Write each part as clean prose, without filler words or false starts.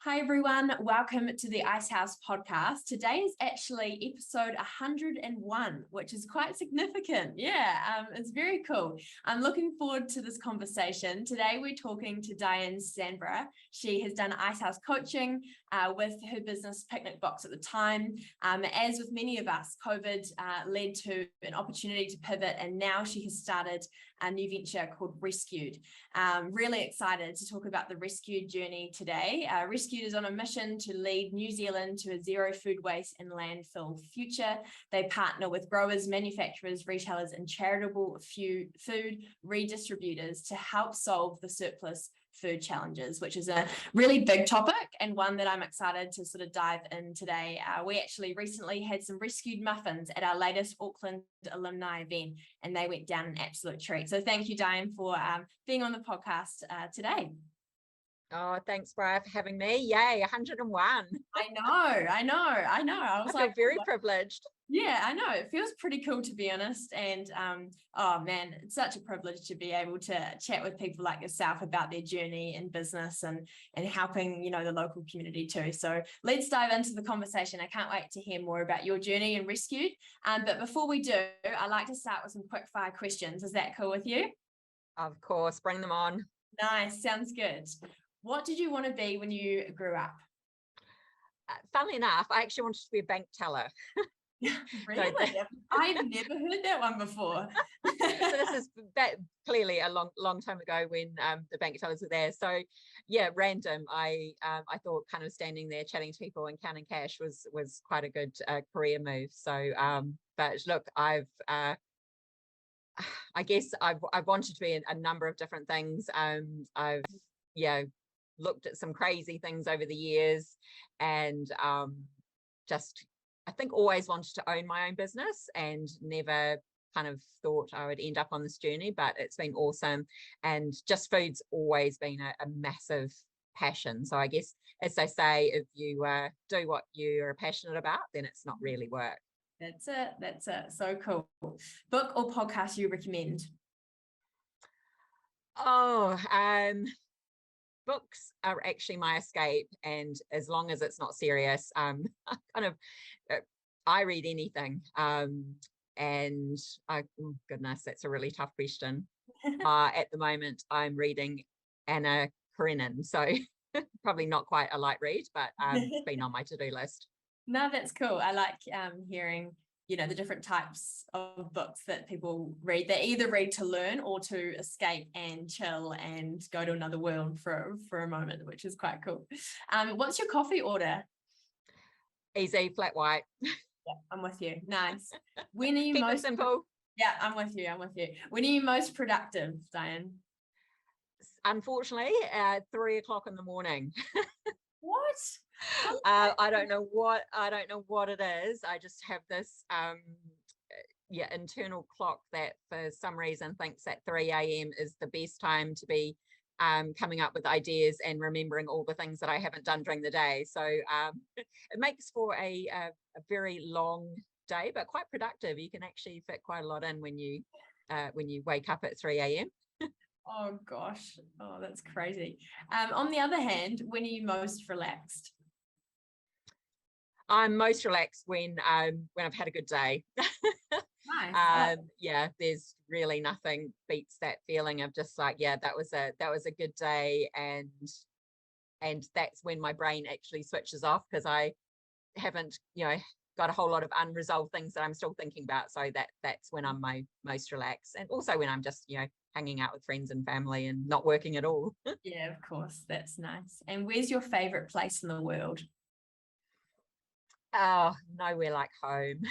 Hi everyone, welcome to the Icehouse Podcast. Today is actually episode 101, which is quite significant. It's very cool. I'm looking forward to this conversation. Today we're talking to Diane Stanbra. She has done Icehouse coaching with her business Picnic Box at the time. As with many of us, COVID led to an opportunity to pivot, and now she has started a new venture called Rescued. Really excited to talk about the Rescued journey today. Rescued is on a mission to lead New Zealand to a zero food waste and landfill future. They partner with growers, manufacturers, retailers, and charitable food redistributors to help solve the surplus food challenges, which is a really big topic and one that I'm excited to sort of dive in today. We actually recently had some rescued muffins at our latest Auckland alumni event, and they went down an absolute treat. So thank you, Diane, for being on the podcast today. Oh, thanks, Bryar, for having me. Yay, 101. I know. I feel very privileged. Yeah, I know. It feels pretty cool, to be honest. And oh man, it's such a privilege to be able to chat with people like yourself about their journey in business and helping, the local community too. So let's dive into the conversation. I can't wait to hear more about your journey in Rescued. But before we do, I like to start with some quick fire questions. Is that cool with you? Of course, bring them on. Nice, sounds good. What did you want to be when you grew up? Funnily enough, I actually wanted to be a bank teller. Really? I've never heard that one before. So this is clearly a long time ago when the bank tellers were there. So yeah, random. I thought kind of standing there chatting to people and counting cash was quite a good career move. So but look, I guess I've wanted to be a number of different things. I've looked at some crazy things over the years, and just I think always wanted to own my own business and never kind of thought I would end up on this journey, but it's been awesome. And just food's always been a massive passion. So I guess, as they say, if you do what you're passionate about, then it's not really work. That's it. So cool. Book or podcast you recommend? Books are actually my escape, and as long as it's not serious, I read anything. And goodness, that's a really tough question. At the moment, I'm reading Anna Karenina, so probably not quite a light read, but it's been on my to-do list. No, that's cool. I like hearing the different types of books that people read. They either read to learn or to escape and chill and go to another world for a moment, which is quite cool. What's your coffee order? Easy, flat white. Yeah, I'm with you. Nice. When are you Keep it simple? Yeah, I'm with you. When are you most productive, Diane? Unfortunately, 3 o'clock in the morning. What? I don't know what it is. I just have this internal clock that for some reason thinks that 3 a.m. is the best time to be coming up with ideas and remembering all the things that I haven't done during the day. So it makes for a very long day, but quite productive. You can actually fit quite a lot in when you wake up at 3 a.m. Oh gosh, that's crazy. On the other hand, when are you most relaxed? I'm most relaxed when I've had a good day. Nice. There's really nothing beats that feeling of just like, that was a good day, and that's when my brain actually switches off, because I haven't got a whole lot of unresolved things that I'm still thinking about. So that's when I'm my most relaxed, and also when I'm just hanging out with friends and family and not working at all. Yeah, of course, that's nice. And where's your favorite place in the world? Oh, nowhere like home.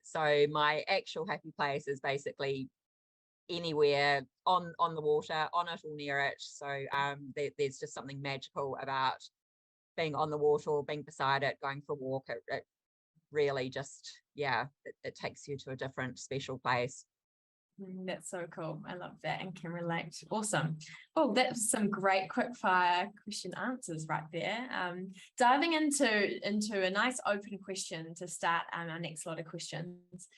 So my actual happy place is basically anywhere on the water, on it or near it. So there's just something magical about being on the water or being beside it, going for a walk. It really just, it takes you to a different special place. That's so cool. I love that and can relate. Awesome. Oh, that's some great quick fire question answers right there. Diving into a nice open question to start our next lot of questions.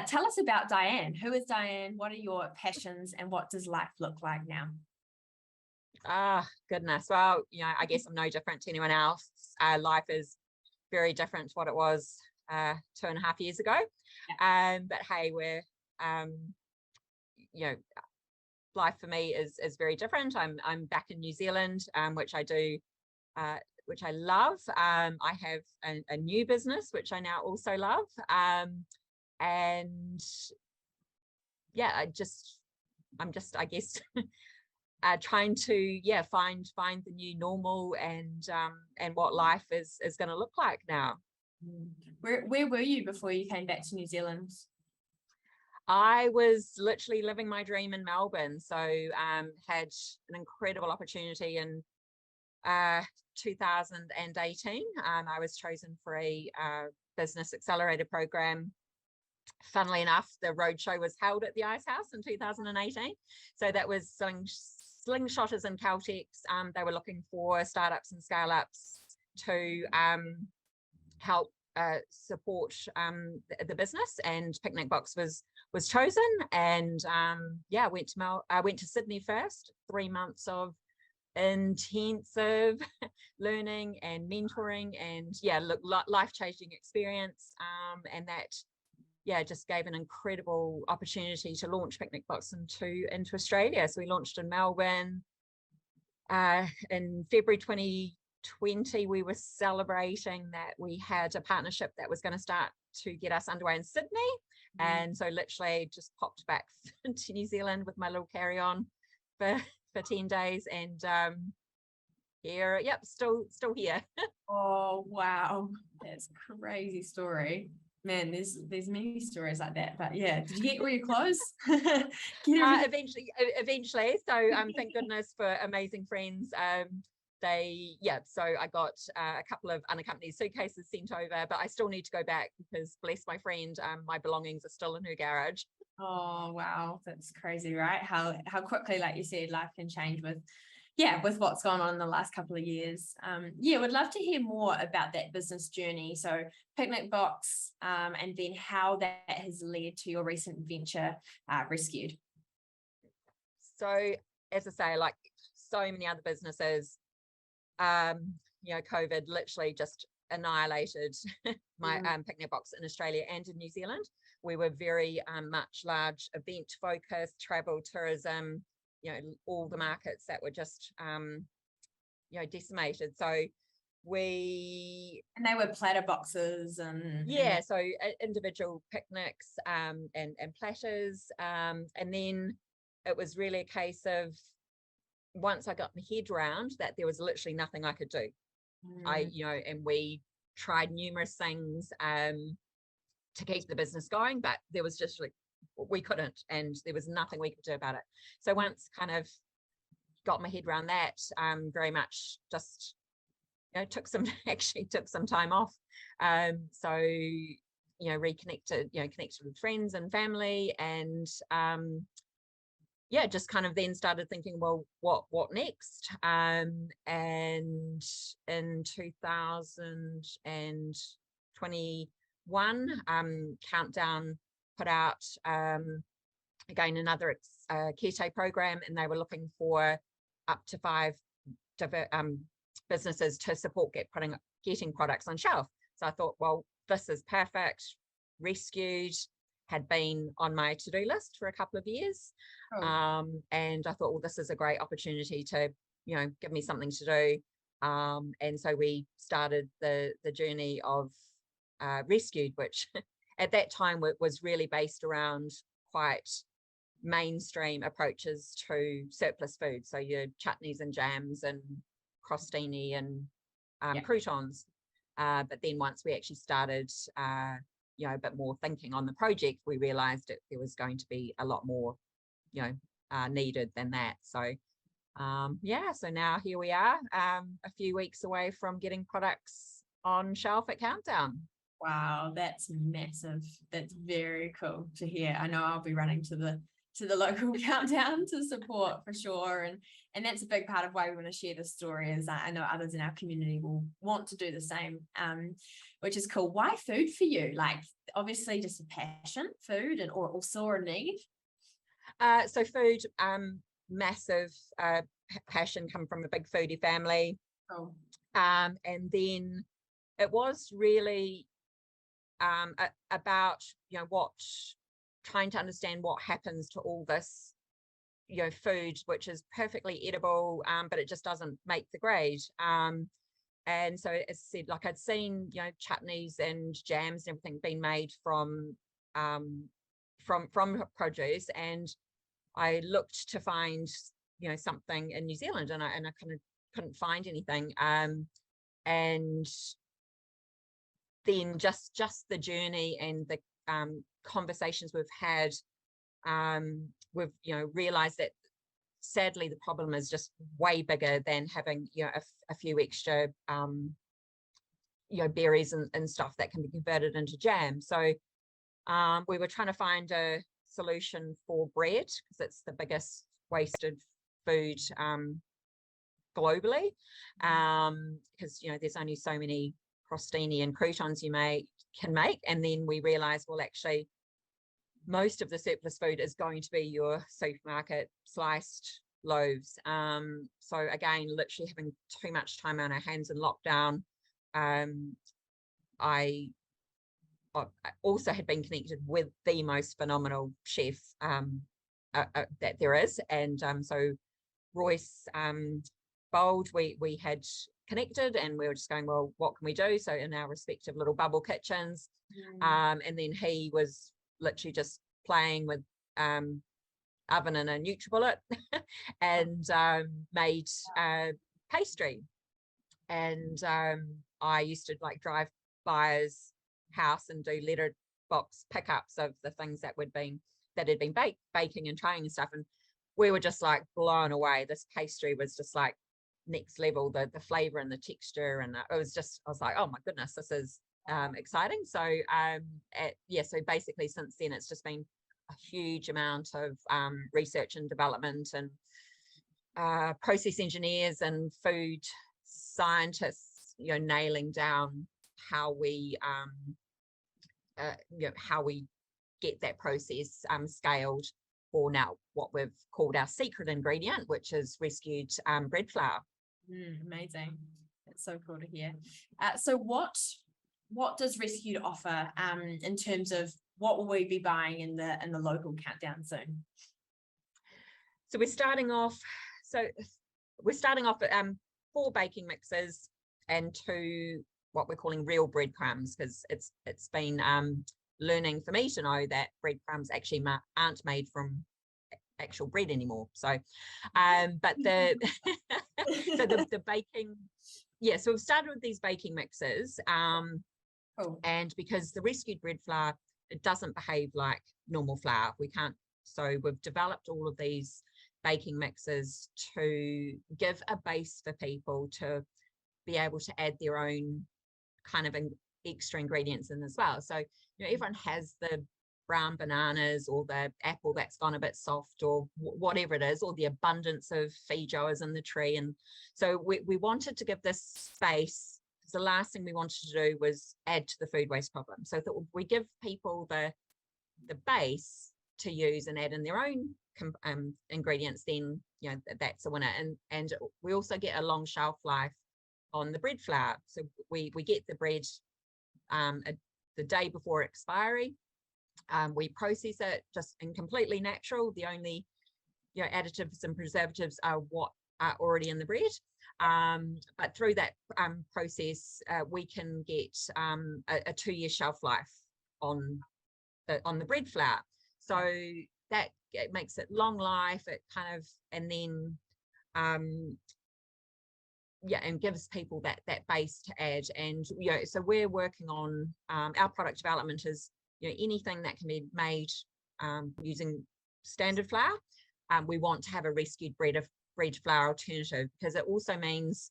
Tell us about Diane. Who is Diane? What are your passions and what does life look like now? Goodness. Well, I guess I'm no different to anyone else. Life is very different to what it was 2.5 years ago. But hey, we're life for me is very different. I'm back in New Zealand, which I do, which I love. I have a new business which I now also love, and yeah, I'm just I guess trying to find the new normal and what life is going to look like now. Where were you before you came back to New Zealand? I was literally living my dream in Melbourne. So had an incredible opportunity in 2018. I was chosen for a business accelerator program. Funnily enough, the roadshow was held at the Icehouse in 2018. So that was slingshotters and Caltex. They were looking for startups and scale-ups to help support the business, and Picnic Box was chosen. And I went to Sydney first. 3 months of intensive learning and mentoring, and life-changing experience, and that just gave an incredible opportunity to launch Picnic Box into Australia. So we launched in Melbourne in February 2020. We were celebrating that we had a partnership that was going to start to get us underway in Sydney. And so literally just popped back to New Zealand with my little carry-on for 10 days, and here, still here. Oh wow, that's a crazy story. Man, there's many stories like that. But yeah, did you get all your clothes? Eventually. So thank goodness for amazing friends. So I got a couple of unaccompanied suitcases sent over, but I still need to go back because, bless my friend, my belongings are still in her garage. Oh wow, that's crazy, right? How quickly, like you said, life can change with what's gone on in the last couple of years. Would love to hear more about that business journey. So Picnic Box, and then how that has led to your recent venture, Rescued. So as I say, like so many other businesses, COVID literally just annihilated my Picnic Box in Australia and in New Zealand. We were very much large event focused, travel, tourism, all the markets that were just decimated. So and they were platter boxes and so individual picnics and platters, and then it was really a case of, once I got my head around that, there was literally nothing I could do. And we tried numerous things to keep the business going, but there was just we couldn't, and there was nothing we could do about it. So once kind of got my head around that, very much just took some time off. So reconnected, connected with friends and family, and just kind of then started thinking, well, what next? And in 2021, Countdown put out again another Keto program, and they were looking for up to 5 businesses to support getting products on shelf. So I thought, well, this is perfect. Rescued had been on my to-do list for a couple of years. And I thought, well, this is a great opportunity to, give me something to do. And so we started the journey of Rescued, which at that time was really based around quite mainstream approaches to surplus food. So your chutneys and jams and crostini and croutons. But then once we actually started, a bit more thinking on the project, we realized that there was going to be a lot more, needed than that. So, so now here we are, a few weeks away from getting products on shelf at Countdown. Wow, that's massive. That's very cool to hear. I know I'll be running to the local Countdown to support for sure, and that's a big part of why we want to share this story, is I know others in our community will want to do the same, which is cool. Why food for you? Like, obviously just a passion, food, or also a need? So food, massive passion, come from a big foodie family. Oh. And then it was really about, trying to understand what happens to all this, food, which is perfectly edible, but it just doesn't make the grade. And so as I said, like I'd seen, chutneys and jams and everything being made from produce, and I looked to find, something in New Zealand, and I kind of couldn't find anything. And then just the journey and the conversations we've had, we've realized that sadly the problem is just way bigger than having a few extra berries and stuff that can be converted into jam. So we were trying to find a solution for bread, because it's the biggest wasted food globally, because there's only so many crostini and croutons you can make. And then we realized, well, actually most of the surplus food is going to be your supermarket sliced loaves. So again, literally having too much time on our hands in lockdown, I also had been connected with the most phenomenal chef that there is, and so Royce Bold, we had connected, and we were just going, well, what can we do? So in our respective little bubble kitchens, and then he was literally just playing with oven and a NutriBullet and made pastry. And I used to like drive by his house and do letter box pickups of the things that had been baking and trying and stuff, and we were just like blown away. This pastry was just like next level, the flavor and the texture, and I was like, oh my goodness, this is exciting. So so basically since then it's just been a huge amount of research and development, and process engineers and food scientists nailing down how we get that process scaled for now what we've called our secret ingredient, which is rescued bread flour. Amazing. That's so cool to hear. So what does Rescued offer in terms of what will we be buying in the local countdown soon? So we're starting off with 4 baking mixes and 2 what we're calling real breadcrumbs, because it's been learning for me to know that breadcrumbs actually aren't made from actual bread anymore. So but the so the baking, so we've started with these baking mixes, cool. And because the rescued bread flour, it doesn't behave like normal flour, so we've developed all of these baking mixes to give a base for people to be able to add their own kind of extra ingredients in as well. So everyone has the brown bananas or the apple that's gone a bit soft, or whatever it is, or the abundance of feijoas in the tree. And so we wanted to give this space, because the last thing we wanted to do was add to the food waste problem. So that we give people the base to use and add in their own ingredients, then that's a winner. And we also get a long shelf life on the bread flour. So we get the bread the day before expiry. We process it just in completely natural. The only additives and preservatives are what are already in the bread. But through that process, we can get a 2-year shelf life on the bread flour. So that it makes it long life. It kind of, and then and gives people that base to add. And so we're working on our product development is anything that can be made using standard flour. We want to have a rescued bread flour alternative, because it also means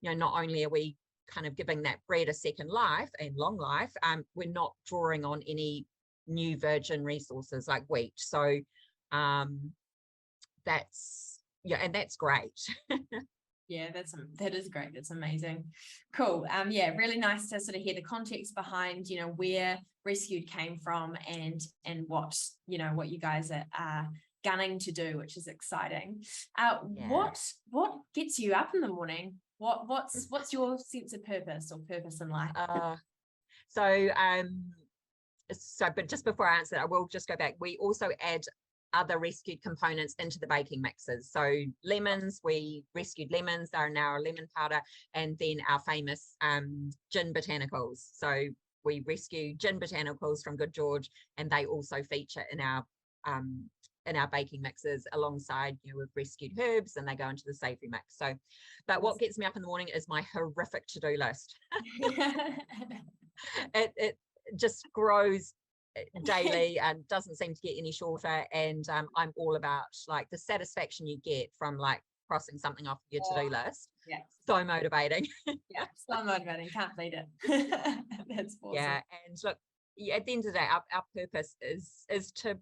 not only are we kind of giving that bread a second life and long life, we're not drawing on any new virgin resources like wheat. So that's and that's great. Yeah, that is great. That's amazing. Cool. Really nice to sort of hear the context behind, where Rescued came from and what, what you guys are gunning to do, which is exciting. Yeah. What gets you up in the morning? What's your sense of purpose or purpose in life? So but just before I answer that, I will just go back. We also add other rescued components into the baking mixes. So lemons, we rescued lemons, they're now a lemon powder, and then our famous gin botanicals. So we rescue gin botanicals from Good George, and they also feature in our baking mixes alongside, with rescued herbs, and they go into the savory mix. So, but what gets me up in the morning is my horrific to-do list. It just grows daily and doesn't seem to get any shorter, and I'm all about like the satisfaction you get from like crossing something off your to-do list. Yeah, so motivating. Yeah, so motivating, can't beat it. That's awesome. Yeah, and look, at the end of the day, our purpose is to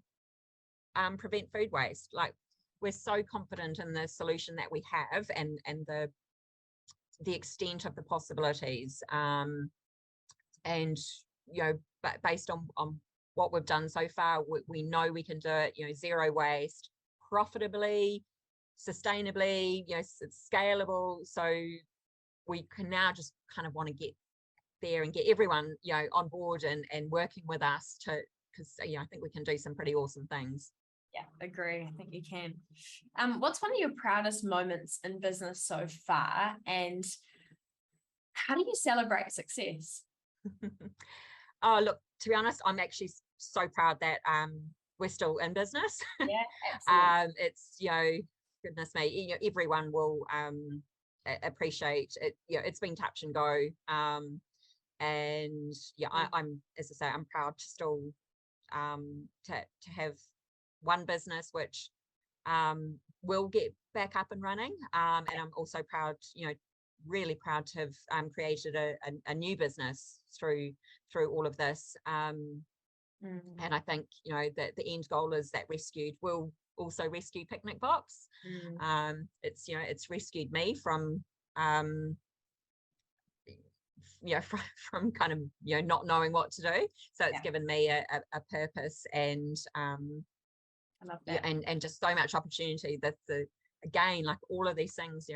prevent food waste. Like, we're so confident in the solution that we have, and the extent of the possibilities, and but based on what we've done so far, we know we can do it, zero waste, profitably, sustainably, it's scalable. So we can now just kind of want to get there and get everyone, on board and working with us because I think we can do some pretty awesome things. Yeah, agree. I think you can. What's one of your proudest moments in business so far, and how do you celebrate success? Oh, look, to be honest, I'm actually so proud that we're still in business. Yeah, absolutely. It's, goodness me, everyone will appreciate it. It's been touch and go. And I'm, as I say, I'm proud to still to have one business which will get back up and running. And I'm also proud, really proud to have created a new business through all of this. And I think, that the end goal is that Rescued will also rescue Picnic Box. It's rescued me from from kind of not knowing what to do, so it's given me a purpose, and I love that. And just so much opportunity. That's again, like all of these things,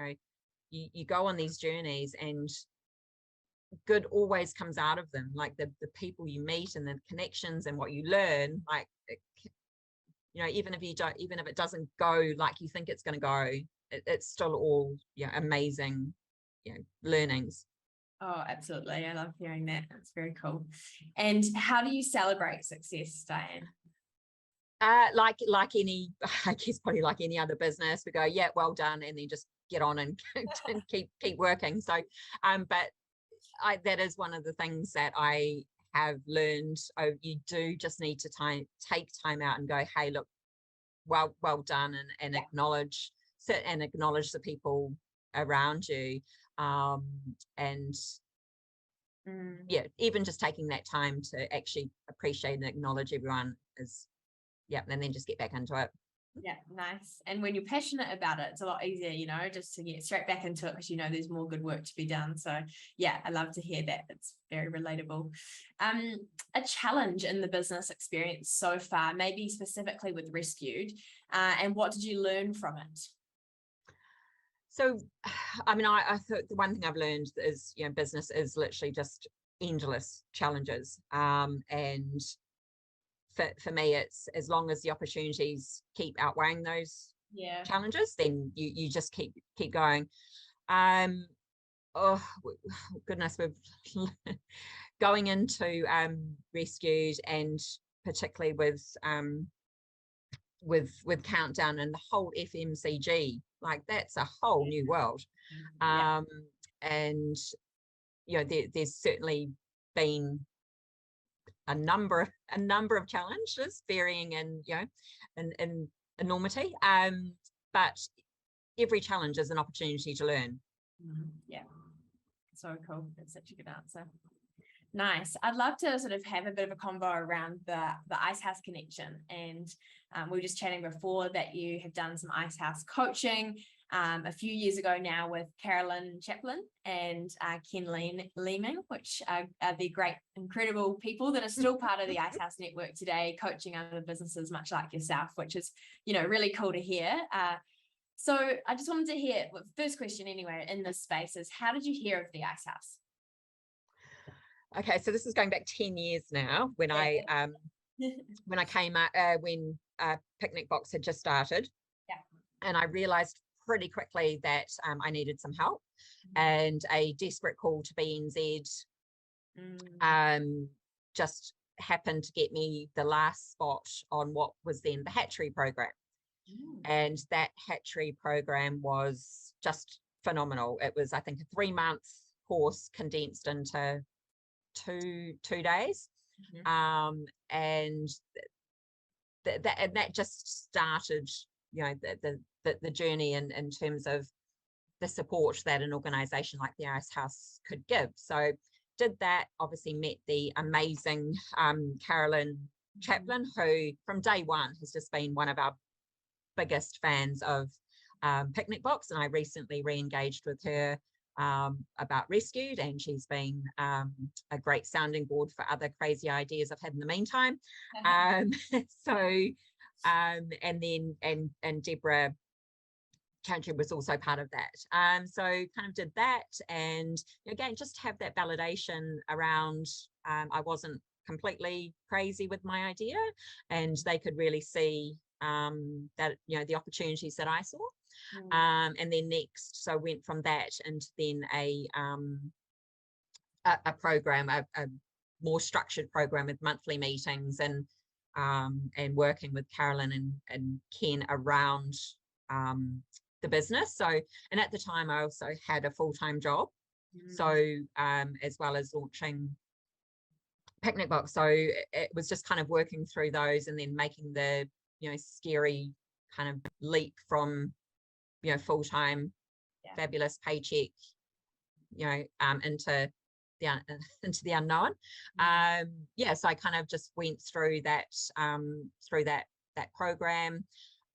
you go on these journeys, and good always comes out of them, like the people you meet and the connections and what you learn, like even if it doesn't go like you think it's going to go, it's still all amazing learnings. Oh, absolutely. I love hearing that. It's very cool. And how do you celebrate success, Diane? Like any, I guess probably like any other business, we go, yeah, well done, and then just get on and keep working. So but that is one of the things that I have learned. You do just need to take time out and go, hey, look, well done, and acknowledge the people around you. And even just taking that time to actually appreciate and acknowledge everyone is, and then just get back into it. Yeah, nice. And when you're passionate about it, it's a lot easier, just to get straight back into it, because there's more good work to be done. So yeah, I love to hear that. It's very relatable. A challenge in the business experience so far, maybe specifically with Rescued, and what did you learn from it? So, I mean, I thought the one thing I've learned is, business is literally just endless challenges. And for me, it's as long as the opportunities keep outweighing those challenges, then you just keep going. Oh goodness, we're going into Rescued, and particularly with Countdown and the whole FMCG, like that's a whole new world. And there's certainly been a number of challenges, varying in in enormity, but every challenge is an opportunity to learn. Yeah, so cool. That's such a good answer. Nice. I'd love to sort of have a bit of a convo around the Icehouse connection, and we were just chatting before that you have done some Icehouse coaching. a few years ago now with Carollyn Chaplin and Ken Leeming, which are the great, incredible people that are still part of the Icehouse network today, coaching other businesses much like yourself, which is, really cool to hear. So I just wanted to hear, well, first question anyway, in this space is, how did you hear of the Icehouse? Okay, so this is going back 10 years now when I came out, when Picnic Box had just started. Yeah. And I realized pretty quickly that I needed some help, and a desperate call to BNZ just happened to get me the last spot on what was then the hatchery program. And that hatchery program was just phenomenal. It was, I think, a 3-month course condensed into two days. And that just started, the journey in terms of the support that an organization like the Icehouse could give. So did that, obviously met the amazing Carollyn Chaplin, who from day one has just been one of our biggest fans of Picnic Box, and I recently re-engaged with her about Rescued, and she's been a great sounding board for other crazy ideas I've had in the meantime. And Deborah Country was also part of that. So kind of did that, and again, just have that validation around I wasn't completely crazy with my idea, and they could really see that, the opportunities that I saw. And then next, so went from that into then a program, a more structured program with monthly meetings and working with Carollyn and Ken around the business. So, and at the time I also had a full-time job. So as well as launching Picnic Box. So it was just kind of working through those and then making the, scary kind of leap from, full-time, fabulous paycheck, into the unknown. So I kind of just went through that program,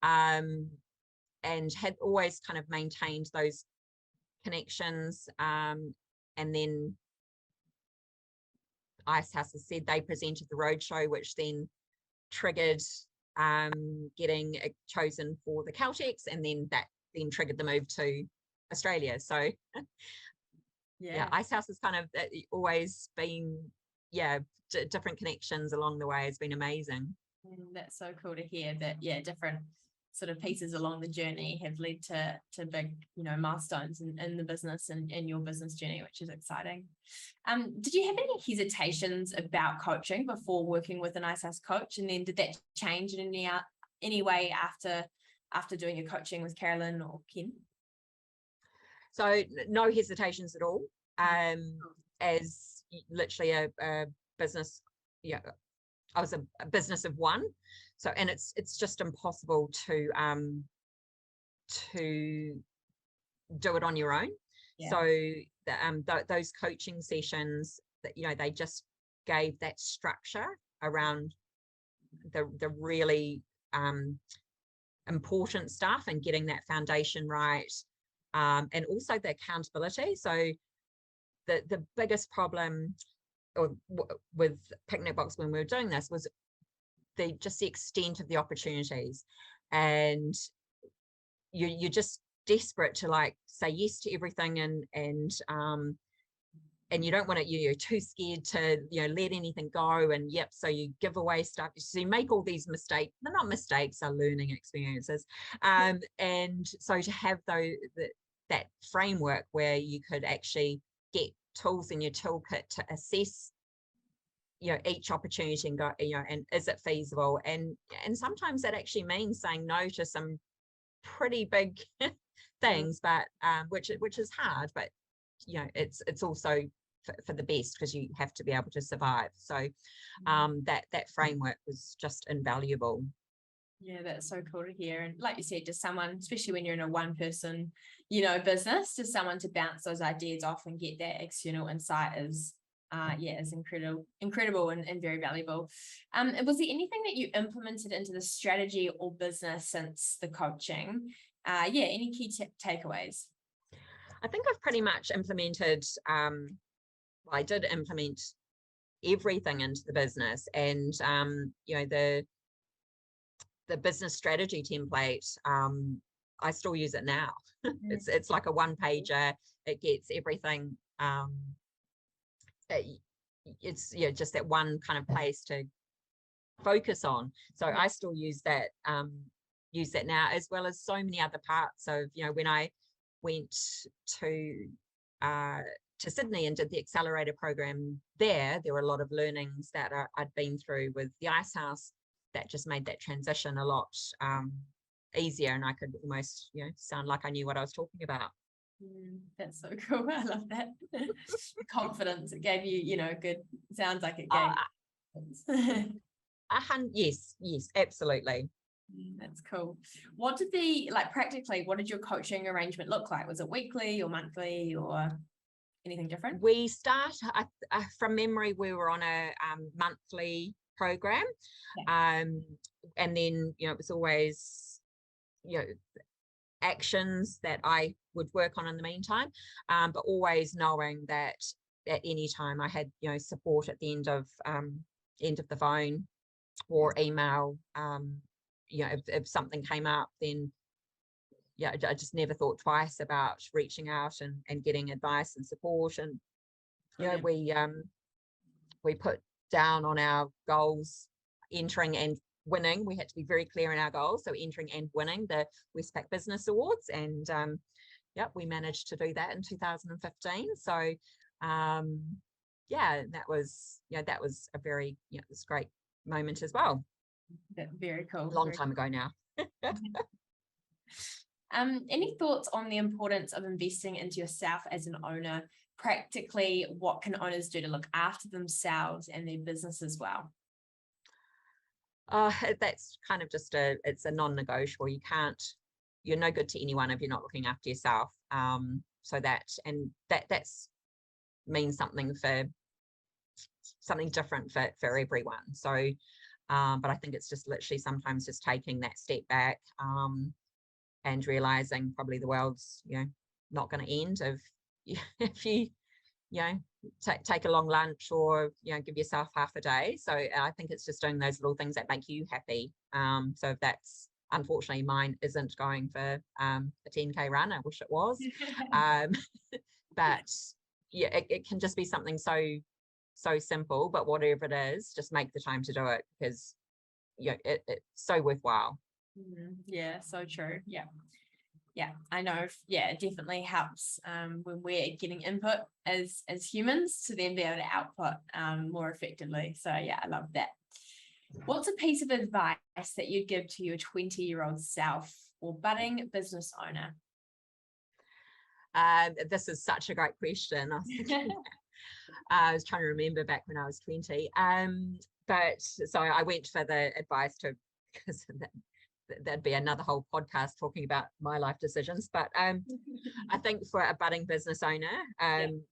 and had always kind of maintained those connections. And then Icehouse has said they presented the roadshow, which then triggered getting chosen for the Celtics, and then that then triggered the move to Australia. So Icehouse has kind of always been different connections along the way. Has been amazing. That's so cool to hear that different sort of pieces along the journey have led to big milestones in the business and in your business journey, which is exciting. Did you have any hesitations about coaching before working with an Icehouse coach, and then did that change in any way after doing your coaching with Carollyn or Ken? So no hesitations at all. As literally a business, I was a business of one. So, and it's just impossible to do it on your own. So those coaching sessions that, they just gave that structure around the really important stuff and getting that foundation right. And also the accountability. So the biggest problem with Picnic Box when we were doing this was the extent of the opportunities, and you're just desperate to say yes to everything, and you don't want to, you're too scared to let anything go, and so you give away stuff, so you make all these mistakes. They're not mistakes, they're learning experiences. And so to have that framework where you could actually get tools in your toolkit to assess each opportunity and go, and is it feasible, and sometimes that actually means saying no to some pretty big things, but which is hard, but it's also for the best, because you have to be able to survive. So that framework was just invaluable. That's so cool to hear. And like you said, just someone, especially when you're in a one person business, just someone to bounce those ideas off and get that external insight is incredible and very valuable. Was there anything that you implemented into the strategy or business since the coaching any key takeaways? I think I've pretty much implemented, I did implement everything into the business, and the business strategy template, I still use it now. It's like a one pager. It gets everything. It's just that one kind of place to focus on. So I still use that now, as well as so many other parts of, when I went to Sydney and did the accelerator program there were a lot of learnings that I'd been through with the Icehouse that just made that transition a lot easier, and I could almost sound like I knew what I was talking about. That's so cool. I love that. Confidence. It gave you, good, sounds like it gave. Yes, absolutely. That's cool. What did practically, what did your coaching arrangement look like? Was it weekly or monthly or anything different? We start, from memory, we were on a monthly program. And then, it was always, actions that I would work on in the meantime, but always knowing that at any time I had, support at the end of the phone or email. If something came up, then I just never thought twice about reaching out and getting advice and support. And we put down on our goals entering and winning. We had to be very clear in our goals, so entering and winning the Westpac Business Awards, and we managed to do that in 2015. So that was a very it was a great moment as well. Very cool. Long time ago now. Any thoughts on the importance of investing into yourself as an owner? Practically, what can owners do to look after themselves and their business as well? That's kind of just it's a non-negotiable. You're no good to anyone if you're not looking after yourself. So that's means something different for everyone. So, but I think it's just literally sometimes just taking that step back, and realizing probably the world's, not going to end if you take a long lunch or give yourself half a day. So I think it's just doing those little things that make you happy. So if that's, unfortunately, mine isn't going for a 10K run. I wish it was. But it can just be something so simple, but whatever it is, just make the time to do it, because it's so worthwhile. Yeah, so true. Yeah, I know. It definitely helps when we're getting input as humans to then be able to output more effectively. So I love that. What's a piece of advice that you'd give to your 20-year-old self or budding business owner? This is such a great question. I was trying to remember back when I was 20. But so I went for the advice because that'd be another whole podcast talking about my life decisions. But I think for a budding business owner,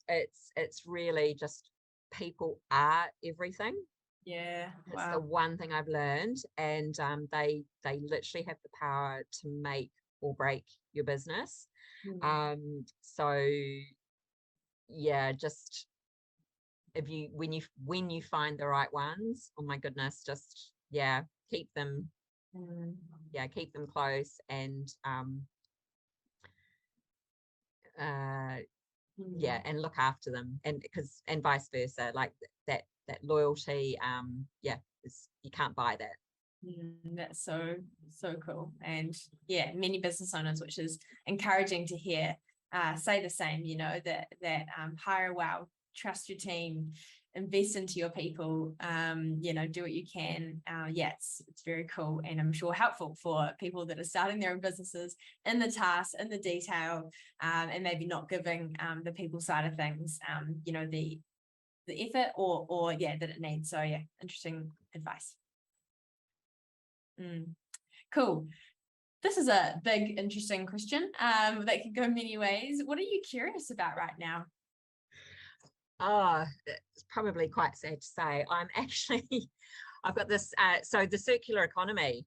it's really just people are everything. Yeah, it's the one thing I've learned, and they literally have the power to make or break your business. So just when you find the right ones, oh my goodness, just keep them keep them close, and and look after them, and vice versa, like that loyalty, you can't buy that. That's so cool. And many business owners, which is encouraging to hear, say the same, that hire well, trust your team, invest into your people, do what you can. It's very cool, and I'm sure helpful for people that are starting their own businesses, in the task, in the detail, and maybe not giving the people side of things the effort or that it needs. So interesting advice. Cool. This is a big, interesting question that could go many ways. What are you curious about right now? It's probably quite sad to say. I've got this, so the circular economy,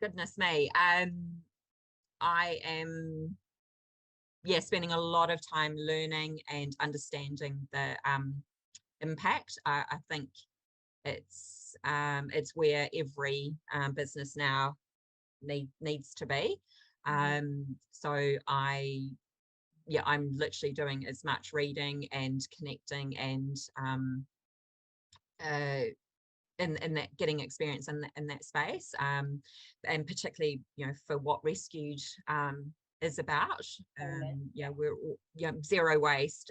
goodness me. I am spending a lot of time learning and understanding the impact. I think it's where every business now needs to be. So I'm literally doing as much reading and connecting and in that, getting experience in that space, and particularly for what Rescued is about. We're all, zero waste,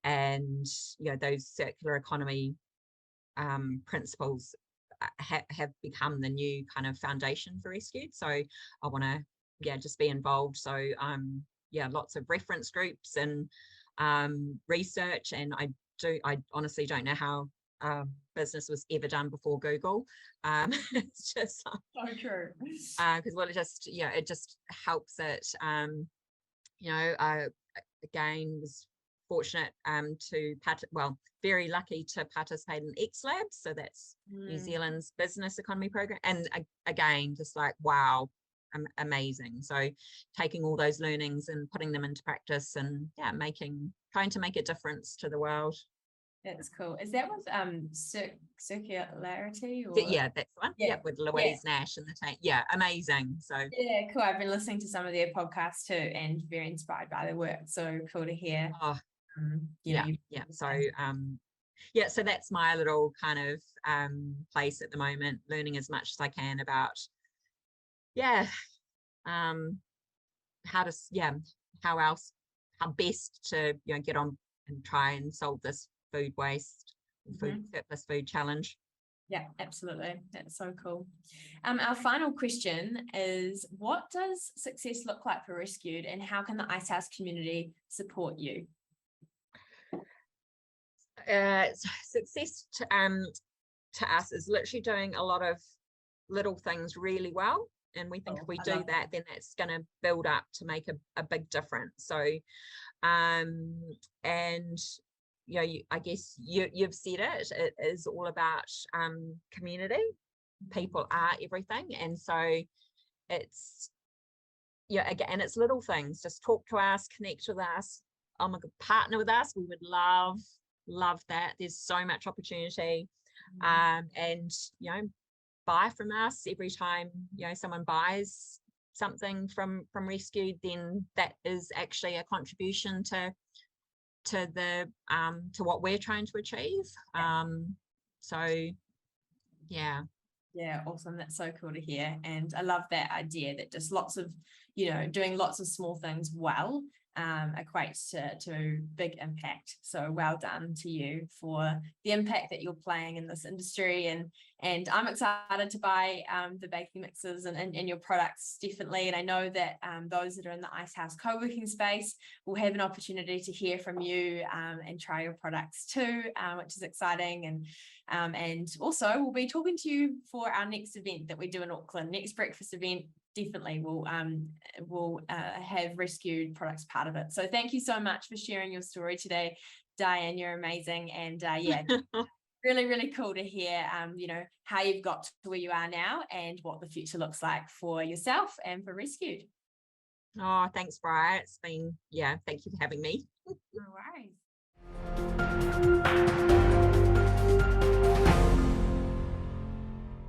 and those circular economy principles have become the new kind of foundation for Rescued. So I want to just be involved. So lots of reference groups and research, and I honestly don't know how business was ever done before Google. It's just so true, because it just helps it. Again, was fortunate very lucky to participate in XLabs, so that's New Zealand's business economy program, and again, just like, wow, amazing. So taking all those learnings and putting them into practice, and trying to make a difference to the world. That's cool. Is that with circularity? Or? Yeah, that's one. Yeah, with Louise Nash and the team. Yeah, amazing. So yeah, cool. I've been listening to some of their podcasts too, and very inspired by their work. So cool to hear. Oh, So that's my little kind of place at the moment, learning as much as I can about how best to get on and try and solve this food waste, surplus food challenge. Yeah, absolutely. That's so cool. Our final question is, what does success look like for Rescued, and how can the Icehouse community support you? Success to us is literally doing a lot of little things really well, and we think if we do that, then that's going to build up to make a big difference. So I guess you've said it is all about community. People are everything, and so it's again, it's little things. Just talk to us, connect with us, partner with us. We would love that. There's so much opportunity, and buy from us every time someone buys something from Rescued, then that is actually a contribution to what we're trying to achieve. Yeah, awesome. That's so cool to hear. And I love that idea that just lots of doing lots of small things well equates to big impact. So well done to you for the impact that you're playing in this industry, and I'm excited to buy the baking mixes and your products, definitely. And I know that those that are in the Icehouse co-working space will have an opportunity to hear from you and try your products too, which is exciting. And also we'll be talking to you for our next event that we do in Auckland, next breakfast event. Definitely we'll have Rescued products part of it. So thank you so much for sharing your story today, Diane. You're amazing. And really, really cool to hear how you've got to where you are now and what the future looks like for yourself and for Rescued. Oh, thanks, Bryar. It's been, thank you for having me. No worries.